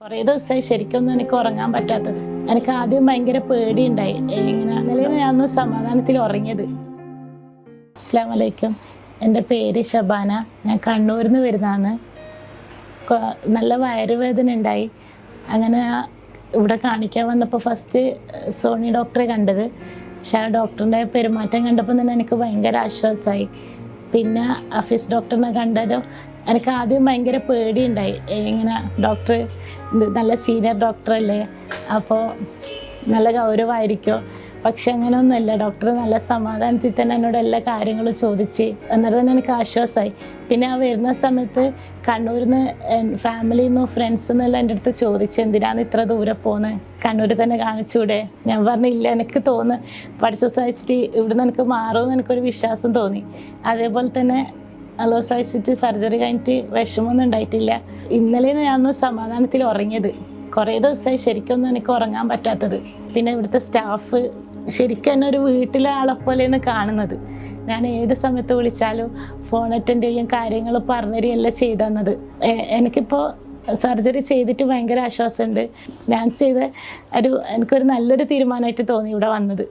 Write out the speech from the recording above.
കുറേ ദിവസമായി ശരിക്കൊന്നും എനിക്ക് ഉറങ്ങാൻ പറ്റാത്തത്. എനിക്ക് ആദ്യം ഭയങ്കര പേടിയുണ്ടായി. ഇന്നലെ ഞാൻ സമാധാനത്തിൽ ഉറങ്ങിയത്. അസ്സലാമു അലൈക്കും. എൻ്റെ പേര് ഷബാന. ഞാൻ കണ്ണൂരിൽ നിന്ന് വരുന്നതാണ്. നല്ല വയറുവേദന ഉണ്ടായി. അങ്ങനെ ഇവിടെ കാണിക്കാൻ വന്നപ്പോൾ ഫസ്റ്റ് സോണി ഡോക്ടറെ കണ്ടത്. പക്ഷേ ആ ഡോക്ടറിൻ്റെ പെരുമാറ്റം കണ്ടപ്പോൾ തന്നെ എനിക്ക് ഭയങ്കര ആശ്വാസമായി. പിന്നെ ഹഫീസ് ഡോക്ടറിനെ കണ്ടതും എനിക്ക് ആദ്യം ഭയങ്കര പേടിയുണ്ടായി. ഡോക്ടർ നല്ല സീനിയർ ഡോക്ടറല്ലേ, അപ്പോൾ നല്ല ഗൗരവമായിരിക്കും. പക്ഷെ അങ്ങനെയൊന്നുമല്ല. ഡോക്ടർ നല്ല സമാധാനത്തിൽ തന്നെ എന്നോട് എല്ലാ കാര്യങ്ങളും ചോദിച്ച് എന്നിട്ട് തന്നെ എനിക്ക് ആശ്വാസമായി. പിന്നെ ആ വരുന്ന സമയത്ത് കണ്ണൂരിൽ നിന്ന് ഫാമിലിയിൽ നിന്നും ഫ്രണ്ട്സിൽ നിന്നെല്ലാം എൻ്റെ അടുത്ത് ചോദിച്ച് എന്തിനാണ് ഇത്ര ദൂരെ പോകുന്നത്, കണ്ണൂരിൽ തന്നെ കാണിച്ചൂടെ? ഞാൻ പറഞ്ഞില്ല, എനിക്ക് പഠിച്ച സഹിച്ചിട്ട് ഇവിടുന്ന് എനിക്ക് മാറുമെന്ന് എനിക്കൊരു വിശ്വാസം തോന്നി. അതേപോലെ തന്നെ അല്ലോ സഹിച്ചിട്ട് സർജറി കഴിഞ്ഞിട്ട് വിഷമമൊന്നും ഉണ്ടായിട്ടില്ല. ഇന്നലെ ഞാൻ സമാധാനത്തിൽ ഉറങ്ങിയത്. കുറേ ദിവസമായി ശരിക്കൊന്നും എനിക്ക് ഉറങ്ങാൻ പറ്റാത്തത്. പിന്നെ ഇവിടുത്തെ സ്റ്റാഫ് ശരിക്കും എന്നെ ഒരു വീട്ടിലെ ആളെപ്പോലെയാണ് കാണുന്നത്. ഞാൻ ഏത് സമയത്ത് വിളിച്ചാലും ഫോൺ അറ്റൻഡ് ചെയ്യും, കാര്യങ്ങൾ പറഞ്ഞുതരികയല്ല ചെയ്തു തന്നത്. എനിക്കിപ്പോൾ സർജറി ചെയ്തിട്ട് ഭയങ്കര ആശ്വാസമുണ്ട്. ഞാൻ ചെയ്ത എനിക്കൊരു നല്ലൊരു തീരുമാനമായിട്ട് തോന്നി ഇവിടെ വന്നത്.